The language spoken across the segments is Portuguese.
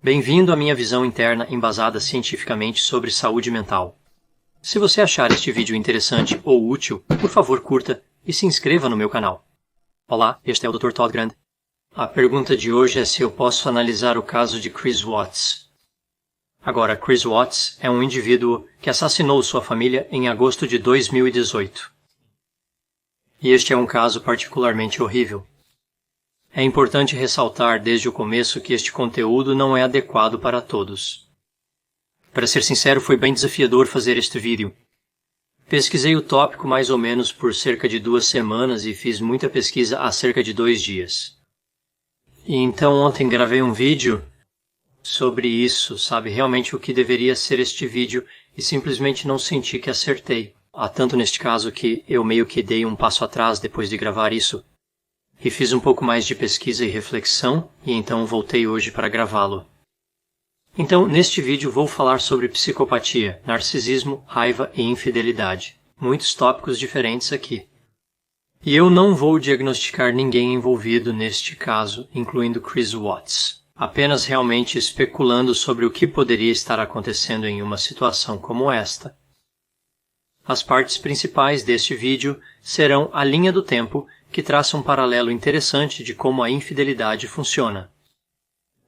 Bem-vindo à minha visão interna embasada cientificamente sobre saúde mental. Se você achar este vídeo interessante ou útil, por favor curta e se inscreva no meu canal. Olá, este é o Dr. Todd Grande. A pergunta de hoje é se eu posso analisar o caso de Chris Watts. Agora, Chris Watts é um indivíduo que assassinou sua família em agosto de 2018. E este é um caso particularmente horrível. É importante ressaltar desde o começo que este conteúdo não é adequado para todos. Para ser sincero, foi bem desafiador fazer este vídeo. Pesquisei o tópico mais ou menos por cerca de 2 semanas e fiz muita pesquisa há cerca de 2 dias. E então ontem gravei um vídeo sobre isso, realmente o que deveria ser este vídeo, e simplesmente não senti que acertei. Há tanto neste caso que eu meio que dei um passo atrás depois de gravar isso. E fiz um pouco mais de pesquisa e reflexão, e então voltei hoje para gravá-lo. Então, neste vídeo vou falar sobre psicopatia, narcisismo, raiva e infidelidade. Muitos tópicos diferentes aqui. E eu não vou diagnosticar ninguém envolvido neste caso, incluindo Chris Watts. Apenas realmente especulando sobre o que poderia estar acontecendo em uma situação como esta. As partes principais deste vídeo serão a linha do tempo, que traça um paralelo interessante de como a infidelidade funciona.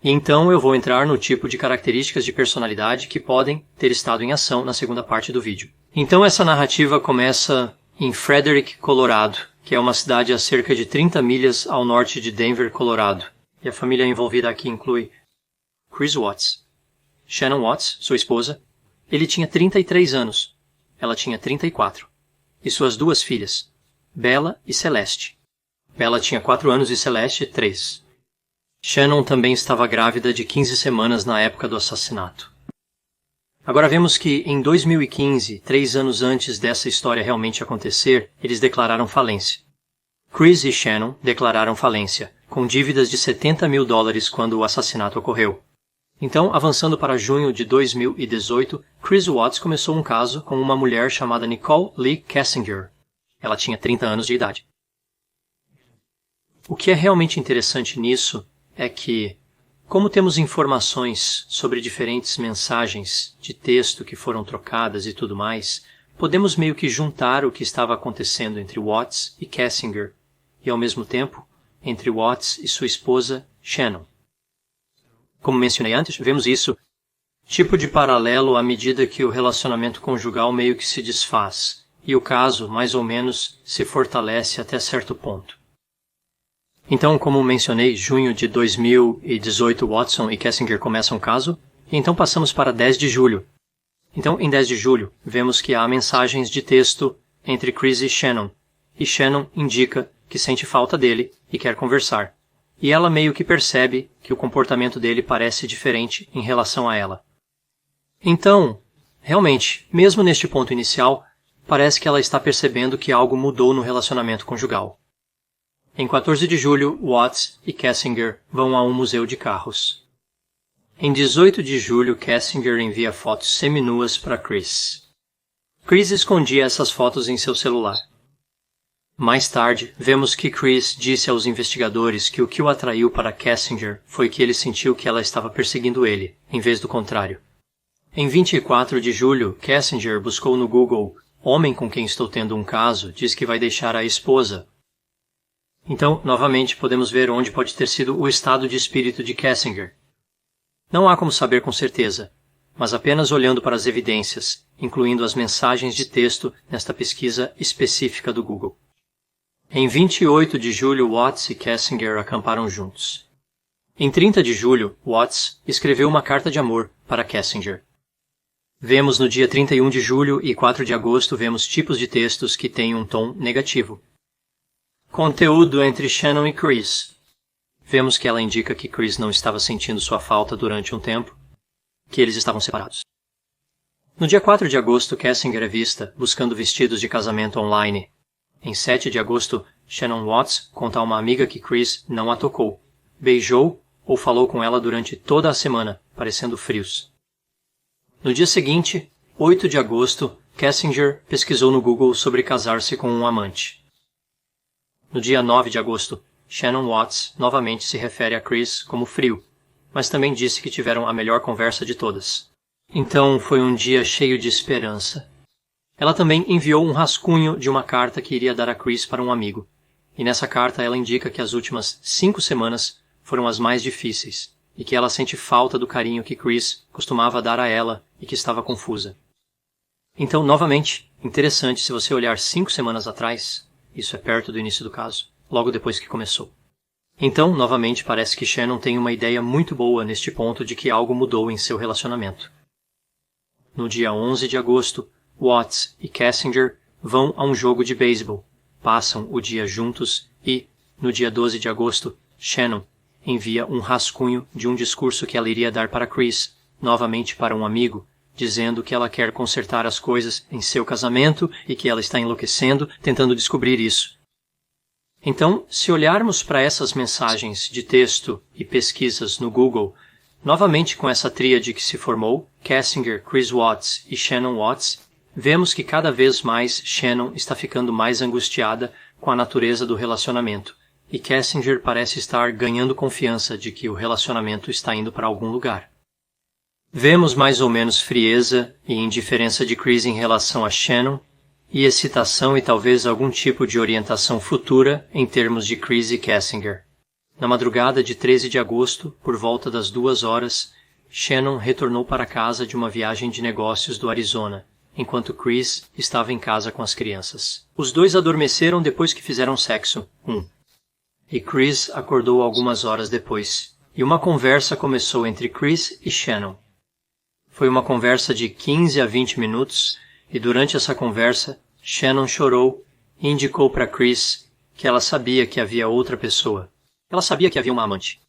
E então eu vou entrar no tipo de características de personalidade que podem ter estado em ação na segunda parte do vídeo. Então essa narrativa começa em Frederick, Colorado, que é uma cidade a cerca de 30 milhas ao norte de Denver, Colorado. E a família envolvida aqui inclui Chris Watts, Shannon Watts, sua esposa. Ele tinha 33 anos. Ela tinha 34. E suas 2 filhas, Bella e Celeste. Bella tinha 4 anos e Celeste 3. Shannon também estava grávida de 15 semanas na época do assassinato. Agora vemos que em 2015, 3 anos antes dessa história realmente acontecer, eles declararam falência. Chris e Shannon declararam falência, com dívidas de $70 mil quando o assassinato ocorreu. Então, avançando para junho de 2018, Chris Watts começou um caso com uma mulher chamada Nicole Lee Kessinger. Ela tinha 30 anos de idade. O que é realmente interessante nisso é que, como temos informações sobre diferentes mensagens de texto que foram trocadas e tudo mais, podemos meio que juntar o que estava acontecendo entre Watts e Kessinger, e ao mesmo tempo, entre Watts e sua esposa, Shannon. Como mencionei antes, vemos isso tipo de paralelo à medida que o relacionamento conjugal meio que se desfaz, e o caso, mais ou menos, se fortalece até certo ponto. Então, como mencionei, junho de 2018, Watson e Kessinger começam o caso, e então passamos para 10 de julho. Então, em 10 de julho, vemos que há mensagens de texto entre Chris e Shannon indica que sente falta dele e quer conversar. E ela meio que percebe que o comportamento dele parece diferente em relação a ela. Então, realmente, mesmo neste ponto inicial, parece que ela está percebendo que algo mudou no relacionamento conjugal. Em 14 de julho, Watts e Kessinger vão a um museu de carros. Em 18 de julho, Kessinger envia fotos seminuas para Chris. Chris escondia essas fotos em seu celular. Mais tarde, vemos que Chris disse aos investigadores que o que o atraiu para Kessinger foi que ele sentiu que ela estava perseguindo ele, em vez do contrário. Em 24 de julho, Kessinger buscou no Google "Homem com quem estou tendo um caso diz que vai deixar a esposa". Então, novamente, podemos ver onde pode ter sido o estado de espírito de Kessinger. Não há como saber com certeza, mas apenas olhando para as evidências, incluindo as mensagens de texto nesta pesquisa específica do Google. Em 28 de julho, Watts e Kessinger acamparam juntos. Em 30 de julho, Watts escreveu uma carta de amor para Kessinger. Vemos no dia 31 de julho e 4 de agosto vemos tipos de textos que têm um tom negativo. Conteúdo entre Shannon e Chris. Vemos que ela indica que Chris não estava sentindo sua falta durante um tempo, que eles estavam separados. No dia 4 de agosto, Kessinger é vista buscando vestidos de casamento online. Em 7 de agosto, Shannon Watts conta a uma amiga que Chris não a tocou, beijou ou falou com ela durante toda a semana, parecendo frios. No dia seguinte, 8 de agosto, Kessinger pesquisou no Google sobre casar-se com um amante. No dia 9 de agosto, Shannon Watts novamente se refere a Chris como frio, mas também disse que tiveram a melhor conversa de todas. Então foi um dia cheio de esperança. Ela também enviou um rascunho de uma carta que iria dar a Chris para um amigo. E nessa carta ela indica que as últimas 5 semanas foram as mais difíceis, e que ela sente falta do carinho que Chris costumava dar a ela e que estava confusa. Então, novamente, interessante se você olhar 5 semanas atrás, isso é perto do início do caso, logo depois que começou. Então, novamente, parece que Shannon tem uma ideia muito boa neste ponto de que algo mudou em seu relacionamento. No dia 11 de agosto, Watts e Kessinger vão a um jogo de beisebol, passam o dia juntos e, no dia 12 de agosto, Shannon envia um rascunho de um discurso que ela iria dar para Chris, novamente para um amigo, dizendo que ela quer consertar as coisas em seu casamento e que ela está enlouquecendo, tentando descobrir isso. Então, se olharmos para essas mensagens de texto e pesquisas no Google, novamente com essa tríade que se formou, Kessinger, Chris Watts e Shannon Watts, vemos que cada vez mais Shannon está ficando mais angustiada com a natureza do relacionamento, e Kessinger parece estar ganhando confiança de que o relacionamento está indo para algum lugar. Vemos mais ou menos frieza e indiferença de Chris em relação a Shannon, e excitação e talvez algum tipo de orientação futura em termos de Chris e Kessinger. Na madrugada de 13 de agosto, por volta das 2 horas, Shannon retornou para casa de uma viagem de negócios do Arizona, enquanto Chris estava em casa com as crianças. Os dois adormeceram depois que fizeram sexo, e Chris acordou algumas horas depois, e uma conversa começou entre Chris e Shannon. Foi uma conversa de 15 a 20 minutos, e durante essa conversa, Shannon chorou e indicou para Chris que ela sabia que havia outra pessoa. Ela sabia que havia uma amante.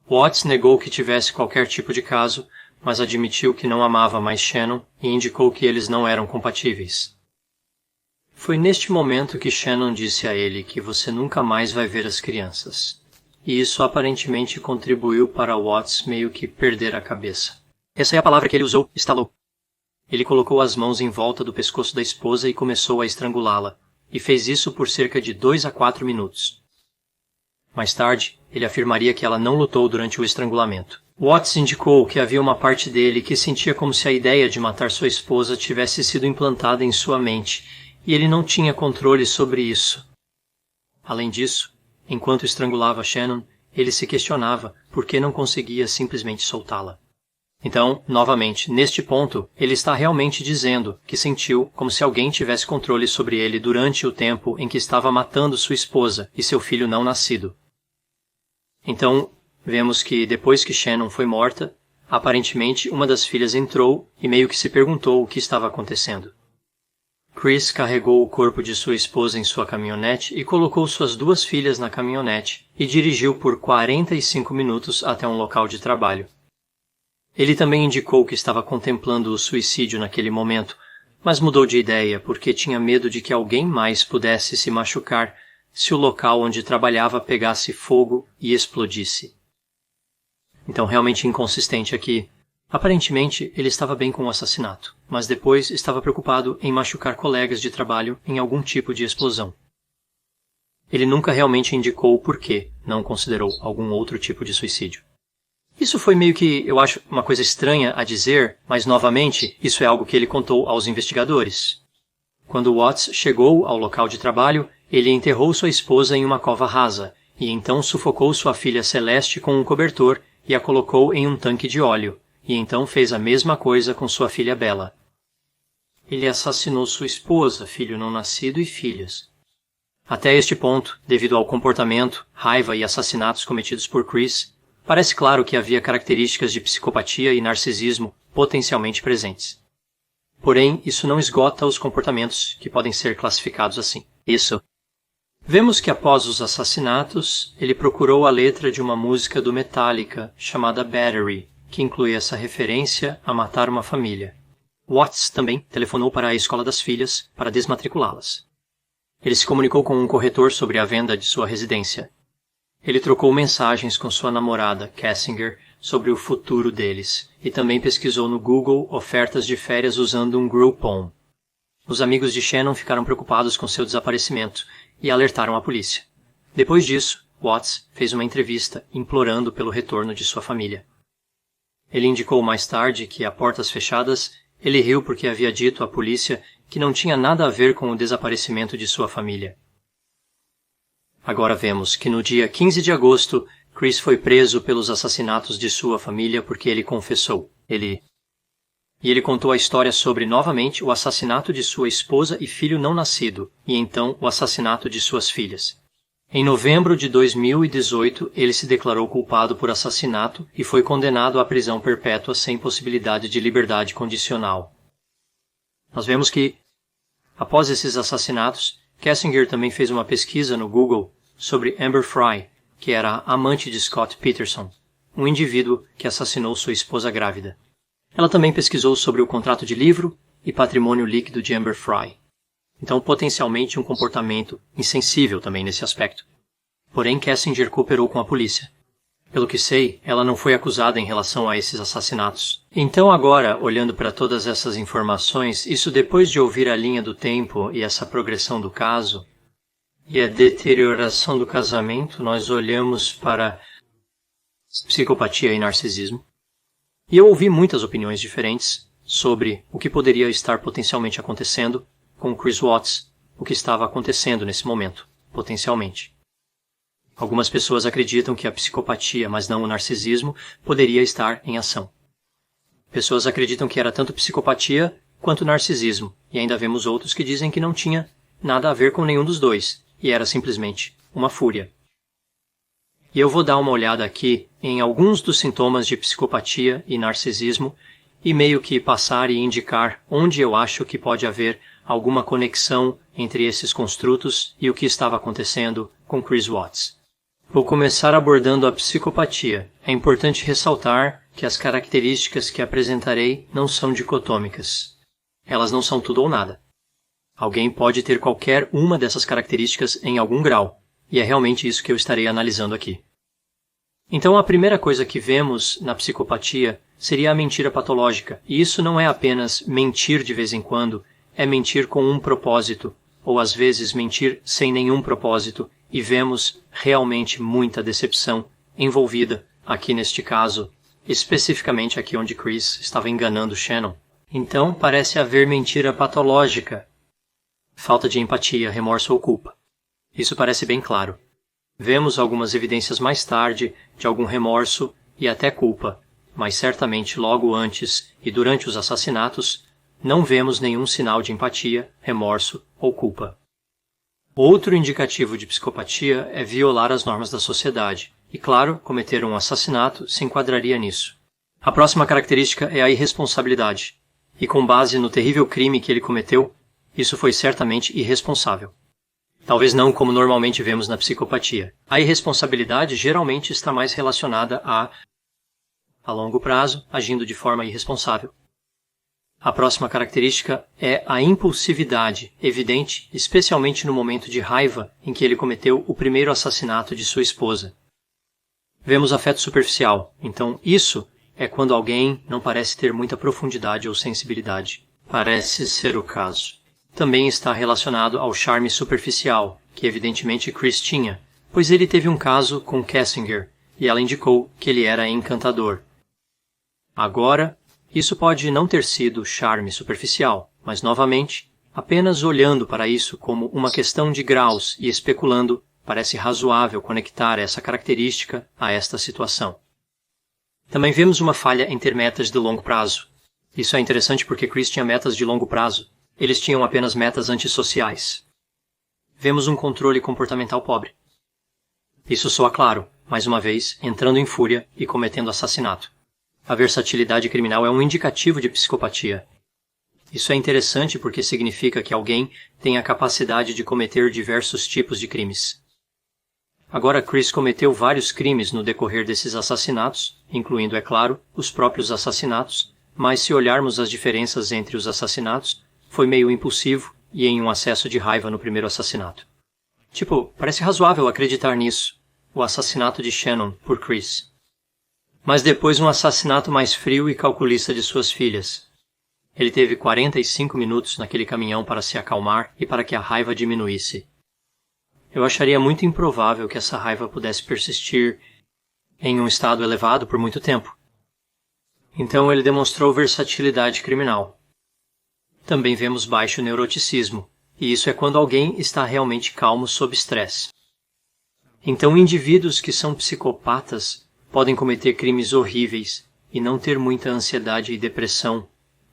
Watts negou que tivesse qualquer tipo de caso, mas admitiu que não amava mais Shannon e indicou que eles não eram compatíveis. Foi neste momento que Shannon disse a ele que você nunca mais vai ver as crianças. E isso aparentemente contribuiu para Watts meio que perder a cabeça. Essa é a palavra que ele usou, estalou. Ele colocou as mãos em volta do pescoço da esposa e começou a estrangulá-la, e fez isso por cerca de 2 a 4 minutos. Mais tarde, ele afirmaria que ela não lutou durante o estrangulamento. Watts indicou que havia uma parte dele que sentia como se a ideia de matar sua esposa tivesse sido implantada em sua mente, e ele não tinha controle sobre isso. Além disso, enquanto estrangulava Shannon, ele se questionava por que não conseguia simplesmente soltá-la. Então, novamente, neste ponto, ele está realmente dizendo que sentiu como se alguém tivesse controle sobre ele durante o tempo em que estava matando sua esposa e seu filho não nascido. Então, vemos que depois que Shannon foi morta, aparentemente uma das filhas entrou e meio que se perguntou o que estava acontecendo. Chris carregou o corpo de sua esposa em sua caminhonete e colocou suas 2 filhas na caminhonete e dirigiu por 45 minutos até um local de trabalho. Ele também indicou que estava contemplando o suicídio naquele momento, mas mudou de ideia porque tinha medo de que alguém mais pudesse se machucar se o local onde trabalhava pegasse fogo e explodisse. Então, realmente inconsistente aqui. Aparentemente, ele estava bem com o assassinato, mas depois estava preocupado em machucar colegas de trabalho em algum tipo de explosão. Ele nunca realmente indicou o porquê não considerou algum outro tipo de suicídio. Isso foi meio que, eu acho, uma coisa estranha a dizer, mas novamente, isso é algo que ele contou aos investigadores. Quando Watts chegou ao local de trabalho, ele enterrou sua esposa em uma cova rasa, e então sufocou sua filha Celeste com um cobertor e a colocou em um tanque de óleo, e então fez a mesma coisa com sua filha Bella. Ele assassinou sua esposa, filho não nascido e filhas. Até este ponto, devido ao comportamento, raiva e assassinatos cometidos por Chris, parece claro que havia características de psicopatia e narcisismo potencialmente presentes. Porém, isso não esgota os comportamentos que podem ser classificados assim. Vemos que após os assassinatos, ele procurou a letra de uma música do Metallica chamada Battery, que inclui essa referência a matar uma família. Watts também telefonou para a escola das filhas para desmatriculá-las. Ele se comunicou com um corretor sobre a venda de sua residência. Ele trocou mensagens com sua namorada, Kessinger, sobre o futuro deles, e também pesquisou no Google ofertas de férias usando um Groupon. Os amigos de Shannon ficaram preocupados com seu desaparecimento e alertaram a polícia. Depois disso, Watts fez uma entrevista implorando pelo retorno de sua família. Ele indicou mais tarde que, a portas fechadas, ele riu porque havia dito à polícia que não tinha nada a ver com o desaparecimento de sua família. Agora vemos que no dia 15 de agosto, Chris foi preso pelos assassinatos de sua família porque ele confessou. Ele contou a história sobre, novamente, o assassinato de sua esposa e filho não nascido, e então o assassinato de suas filhas. Em novembro de 2018, ele se declarou culpado por assassinato e foi condenado à prisão perpétua sem possibilidade de liberdade condicional. Nós vemos que, após esses assassinatos, Kessinger também fez uma pesquisa no Google sobre Amber Frey, que era a amante de Scott Peterson, um indivíduo que assassinou sua esposa grávida. Ela também pesquisou sobre o contrato de livro e patrimônio líquido de Amber Frey. Então, potencialmente um comportamento insensível também nesse aspecto. Porém, Kessinger cooperou com a polícia. Pelo que sei, ela não foi acusada em relação a esses assassinatos. Então agora, olhando para todas essas informações, isso depois de ouvir a linha do tempo e essa progressão do caso, e a deterioração do casamento, nós olhamos para psicopatia e narcisismo. E eu ouvi muitas opiniões diferentes sobre o que poderia estar potencialmente acontecendo com Chris Watts, o que estava acontecendo nesse momento, potencialmente. Algumas pessoas acreditam que a psicopatia, mas não o narcisismo, poderia estar em ação. Pessoas acreditam que era tanto psicopatia quanto narcisismo, e ainda vemos outros que dizem que não tinha nada a ver com nenhum dos dois, e era simplesmente uma fúria. E eu vou dar uma olhada aqui em alguns dos sintomas de psicopatia e narcisismo e meio que passar e indicar onde eu acho que pode haver alguma conexão entre esses construtos e o que estava acontecendo com Chris Watts. Vou começar abordando a psicopatia. É importante ressaltar que as características que apresentarei não são dicotômicas. Elas não são tudo ou nada. Alguém pode ter qualquer uma dessas características em algum grau, e é realmente isso que eu estarei analisando aqui. Então, a primeira coisa que vemos na psicopatia seria a mentira patológica, e isso não é apenas mentir de vez em quando, é mentir com um propósito, ou às vezes mentir sem nenhum propósito, e vemos realmente muita decepção envolvida aqui neste caso, especificamente aqui onde Chris estava enganando Shannon. Então, parece haver mentira patológica, falta de empatia, remorso ou culpa. Isso parece bem claro. Vemos algumas evidências mais tarde de algum remorso e até culpa, mas certamente logo antes e durante os assassinatos não vemos nenhum sinal de empatia, remorso ou culpa. Outro indicativo de psicopatia é violar as normas da sociedade, e claro, cometer um assassinato se enquadraria nisso. A próxima característica é a irresponsabilidade, e com base no terrível crime que ele cometeu, isso foi certamente irresponsável. Talvez não como normalmente vemos na psicopatia. A irresponsabilidade geralmente está mais relacionada a longo prazo, agindo de forma irresponsável. A próxima característica é a impulsividade, evidente especialmente no momento de raiva em que ele cometeu o primeiro assassinato de sua esposa. Vemos afeto superficial, então isso é quando alguém não parece ter muita profundidade ou sensibilidade. Parece ser o caso. Também está relacionado ao charme superficial, que evidentemente Chris tinha, pois ele teve um caso com Kessinger, e ela indicou que ele era encantador. Agora, isso pode não ter sido charme superficial, mas novamente, apenas olhando para isso como uma questão de graus e especulando, parece razoável conectar essa característica a esta situação. Também vemos uma falha em ter metas de longo prazo. Isso é interessante porque Chris tinha metas de longo prazo. Eles tinham apenas metas antissociais. Vemos um controle comportamental pobre. Isso soa claro, mais uma vez, entrando em fúria e cometendo assassinato. A versatilidade criminal é um indicativo de psicopatia. Isso é interessante porque significa que alguém tem a capacidade de cometer diversos tipos de crimes. Agora, Chris cometeu vários crimes no decorrer desses assassinatos, incluindo, é claro, os próprios assassinatos, mas se olharmos as diferenças entre os assassinatos, foi meio impulsivo e em um acesso de raiva no primeiro assassinato. Parece razoável acreditar nisso, o assassinato de Shannon por Chris. Mas depois um assassinato mais frio e calculista de suas filhas. Ele teve 45 minutos naquele caminhão para se acalmar e para que a raiva diminuísse. eu acharia muito improvável que essa raiva pudesse persistir em um estado elevado por muito tempo. Então ele demonstrou versatilidade criminal. Também vemos baixo neuroticismo, e isso é quando alguém está realmente calmo sob estresse. Então indivíduos que são psicopatas podem cometer crimes horríveis e não ter muita ansiedade e depressão,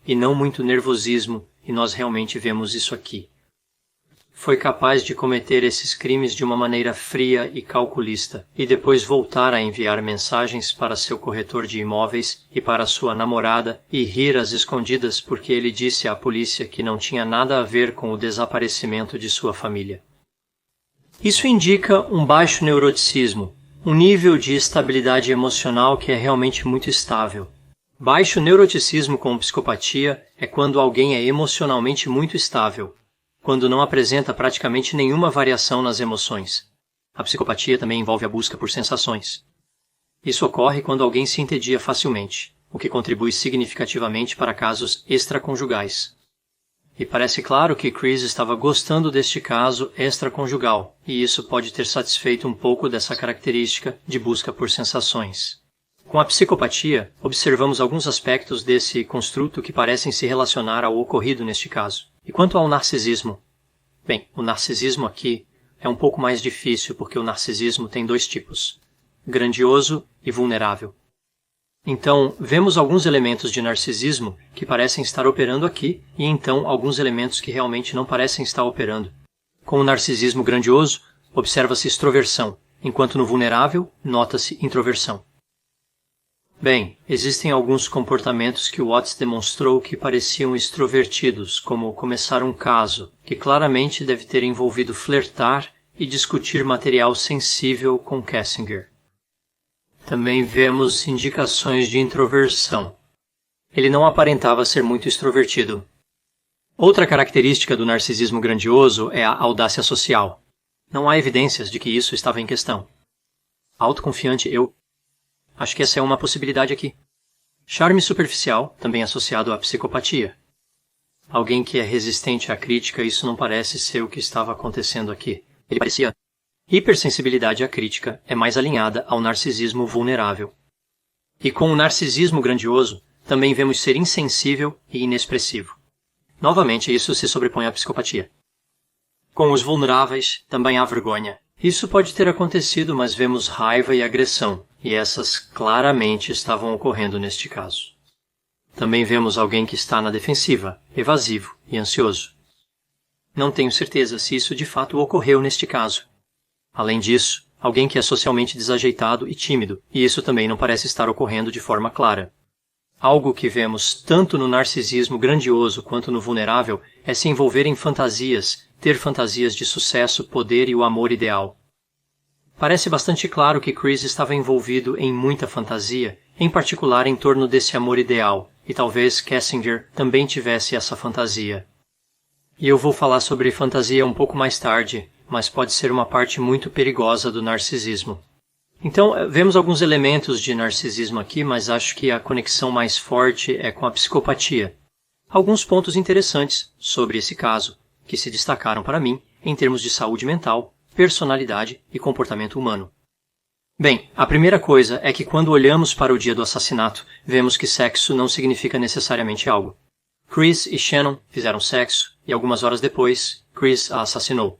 e não muito nervosismo, e nós realmente vemos isso aqui. Foi capaz de cometer esses crimes de uma maneira fria e calculista, e depois voltar a enviar mensagens para seu corretor de imóveis e para sua namorada e rir às escondidas porque ele disse à polícia que não tinha nada a ver com o desaparecimento de sua família. Isso indica um baixo neuroticismo, um nível de estabilidade emocional que é realmente muito estável. Baixo neuroticismo com psicopatia é quando alguém é emocionalmente muito estável, quando não apresenta praticamente nenhuma variação nas emoções. A psicopatia também envolve a busca por sensações. Isso ocorre quando alguém se entedia facilmente, o que contribui significativamente para casos extraconjugais. E parece claro que Chris estava gostando deste caso extraconjugal, e isso pode ter satisfeito um pouco dessa característica de busca por sensações. Com a psicopatia, observamos alguns aspectos desse construto que parecem se relacionar ao ocorrido neste caso. E quanto ao narcisismo? Bem, o narcisismo aqui é um pouco mais difícil porque o narcisismo tem dois tipos, grandioso e vulnerável. Então, vemos alguns elementos de narcisismo que parecem estar operando aqui e então alguns elementos que realmente não parecem estar operando. Com o narcisismo grandioso, observa-se extroversão, enquanto no vulnerável, nota-se introversão. Bem, existem alguns comportamentos que Watts demonstrou que pareciam extrovertidos, como começar um caso, que claramente deve ter envolvido flertar e discutir material sensível com Kessinger. Também vemos indicações de introversão. Ele não aparentava ser muito extrovertido. Outra característica do narcisismo grandioso é a audácia social. Não há evidências de que isso estava em questão. Autoconfiante eu. Acho que essa é uma possibilidade aqui. Charme superficial, também associado à psicopatia. Alguém que é resistente à crítica, isso não parece ser o que estava acontecendo aqui. Ele parecia. Hipersensibilidade à crítica é mais alinhada ao narcisismo vulnerável. E com o narcisismo grandioso, também vemos ser insensível e inexpressivo. Novamente, isso se sobrepõe à psicopatia. Com os vulneráveis, também há vergonha. Isso pode ter acontecido, mas vemos raiva e agressão, e essas claramente estavam ocorrendo neste caso. Também vemos alguém que está na defensiva, evasivo e ansioso. Não tenho certeza se isso de fato ocorreu neste caso. Além disso, alguém que é socialmente desajeitado e tímido, e isso também não parece estar ocorrendo de forma clara. Algo que vemos tanto no narcisismo grandioso quanto no vulnerável é se envolver em fantasias, ter fantasias de sucesso, poder e o amor ideal. Parece bastante claro que Chris estava envolvido em muita fantasia, em particular em torno desse amor ideal, e talvez Kessinger também tivesse essa fantasia. E eu vou falar sobre fantasia um pouco mais tarde, mas pode ser uma parte muito perigosa do narcisismo. Então, vemos alguns elementos de narcisismo aqui, mas acho que a conexão mais forte é com a psicopatia. Alguns pontos interessantes sobre esse caso, que se destacaram para mim em termos de saúde mental, personalidade e comportamento humano. Bem, a primeira coisa é que quando olhamos para o dia do assassinato, vemos que sexo não significa necessariamente algo. Chris e Shannon fizeram sexo e algumas horas depois, Chris a assassinou.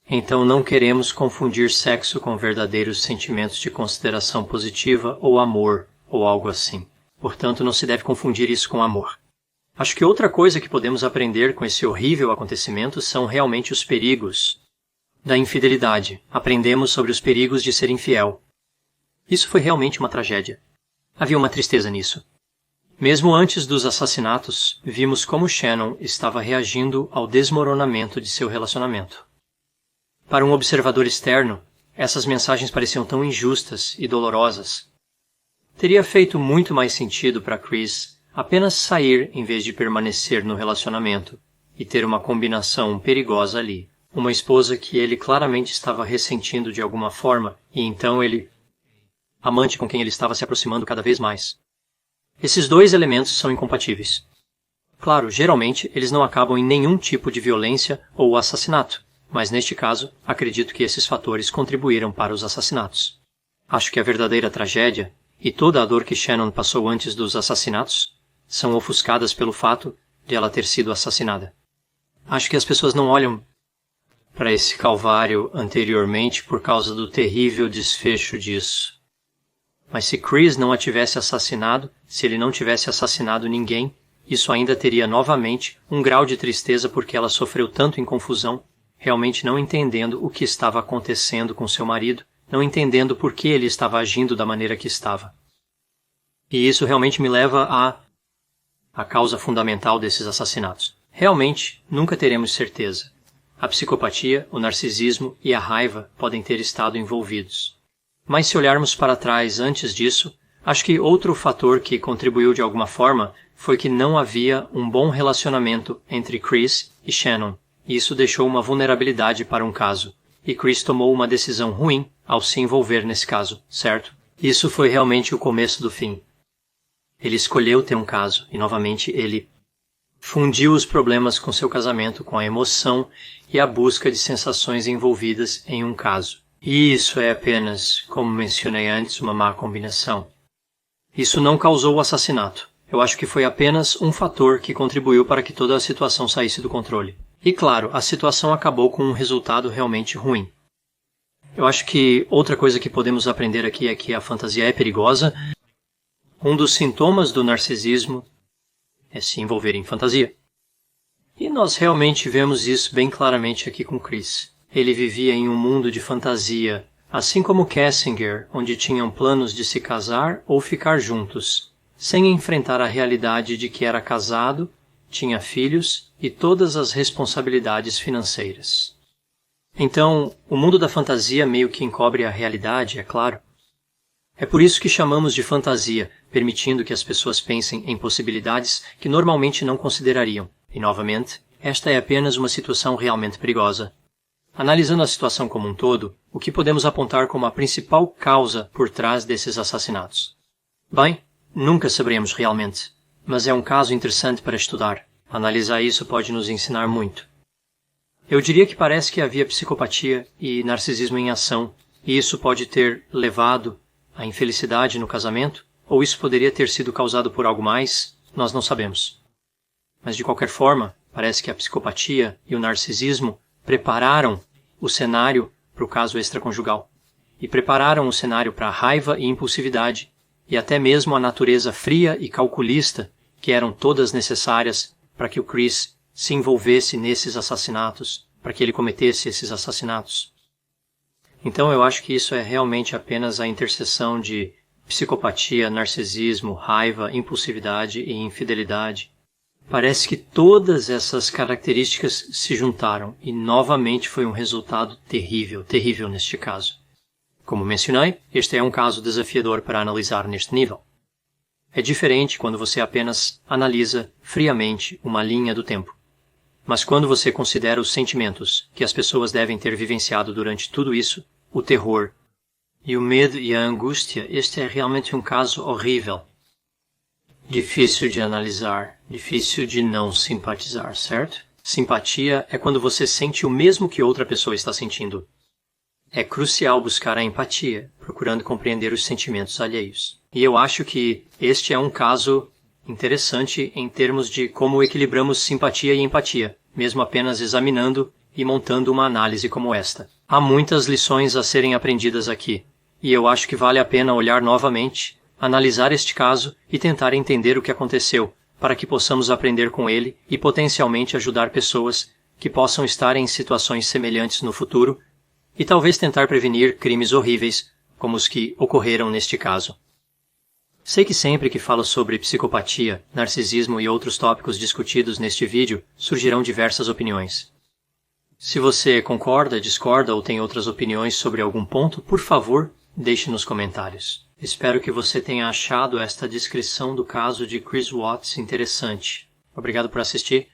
Então não queremos confundir sexo com verdadeiros sentimentos de consideração positiva ou amor, ou algo assim. Portanto, não se deve confundir isso com amor. Acho que outra coisa que podemos aprender com esse horrível acontecimento são realmente os perigos da infidelidade. Aprendemos sobre os perigos de ser infiel. Isso foi realmente uma tragédia. Havia uma tristeza nisso. Mesmo antes dos assassinatos, vimos como Shannon estava reagindo ao desmoronamento de seu relacionamento. Para um observador externo, essas mensagens pareciam tão injustas e dolorosas. Teria feito muito mais sentido para Chris apenas sair em vez de permanecer no relacionamento e ter uma combinação perigosa ali. Uma esposa que ele claramente estava ressentindo de alguma forma e então ele... amante com quem ele estava se aproximando cada vez mais. Esses dois elementos são incompatíveis. Claro, geralmente eles não acabam em nenhum tipo de violência ou assassinato, mas neste caso, acredito que esses fatores contribuíram para os assassinatos. Acho que a verdadeira tragédia, e toda a dor que Shannon passou antes dos assassinatos, são ofuscadas pelo fato de ela ter sido assassinada. Acho que as pessoas não olham para esse calvário anteriormente por causa do terrível desfecho disso. Mas se Chris não a tivesse assassinado, se ele não tivesse assassinado ninguém, isso ainda teria novamente um grau de tristeza porque ela sofreu tanto em confusão, realmente não entendendo o que estava acontecendo com seu marido, não entendendo por que ele estava agindo da maneira que estava. E isso realmente me leva à causa fundamental desses assassinatos. Realmente, nunca teremos certeza. A psicopatia, o narcisismo e a raiva podem ter estado envolvidos. Mas se olharmos para trás antes disso, acho que outro fator que contribuiu de alguma forma foi que não havia um bom relacionamento entre Chris e Shannon, e isso deixou uma vulnerabilidade para um caso. E Chris tomou uma decisão ruim ao se envolver nesse caso, certo? Isso foi realmente o começo do fim. Ele escolheu ter um caso, e novamente ele fundiu os problemas com seu casamento com a emoção e a busca de sensações envolvidas em um caso. E isso é apenas, como mencionei antes, uma má combinação. Isso não causou o assassinato. Eu acho que foi apenas um fator que contribuiu para que toda a situação saísse do controle. E claro, a situação acabou com um resultado realmente ruim. Eu acho que outra coisa que podemos aprender aqui é que a fantasia é perigosa. Um dos sintomas do narcisismo é se envolver em fantasia. E nós realmente vemos isso bem claramente aqui com Chris. Ele vivia em um mundo de fantasia, assim como Kessinger, onde tinham planos de se casar ou ficar juntos, sem enfrentar a realidade de que era casado, tinha filhos e todas as responsabilidades financeiras. Então, o mundo da fantasia meio que encobre a realidade, é claro. É por isso que chamamos de fantasia, permitindo que as pessoas pensem em possibilidades que normalmente não considerariam. E, novamente, esta é apenas uma situação realmente perigosa. Analisando a situação como um todo, o que podemos apontar como a principal causa por trás desses assassinatos? Bem, nunca saberemos realmente, mas é um caso interessante para estudar. Analisar isso pode nos ensinar muito. Eu diria que parece que havia psicopatia e narcisismo em ação, e isso pode ter levado à infelicidade no casamento, ou isso poderia ter sido causado por algo mais, nós não sabemos. Mas de qualquer forma, parece que a psicopatia e o narcisismo prepararam o cenário para o caso extraconjugal, e prepararam o cenário para a raiva e impulsividade, e até mesmo a natureza fria e calculista, que eram todas necessárias para que o Chris se envolvesse nesses assassinatos, para que ele cometesse esses assassinatos. Então eu acho que isso é realmente apenas a interseção de psicopatia, narcisismo, raiva, impulsividade e infidelidade. Parece que todas essas características se juntaram e novamente foi um resultado terrível, terrível neste caso. Como mencionei, este é um caso desafiador para analisar neste nível. É diferente quando você apenas analisa friamente uma linha do tempo. Mas quando você considera os sentimentos que as pessoas devem ter vivenciado durante tudo isso, o terror e o medo e a angústia, este é realmente um caso horrível. Difícil de analisar, difícil de não simpatizar, certo? Simpatia é quando você sente o mesmo que outra pessoa está sentindo. É crucial buscar a empatia, procurando compreender os sentimentos alheios. E eu acho que este é um caso interessante em termos de como equilibramos simpatia e empatia, mesmo apenas examinando e montando uma análise como esta. Há muitas lições a serem aprendidas aqui, e eu acho que vale a pena olhar novamente, analisar este caso e tentar entender o que aconteceu, para que possamos aprender com ele e potencialmente ajudar pessoas que possam estar em situações semelhantes no futuro e talvez tentar prevenir crimes horríveis como os que ocorreram neste caso. Sei que sempre que falo sobre psicopatia, narcisismo e outros tópicos discutidos neste vídeo, surgirão diversas opiniões. Se você concorda, discorda ou tem outras opiniões sobre algum ponto, por favor, deixe nos comentários. Espero que você tenha achado esta descrição do caso de Chris Watts interessante. Obrigado por assistir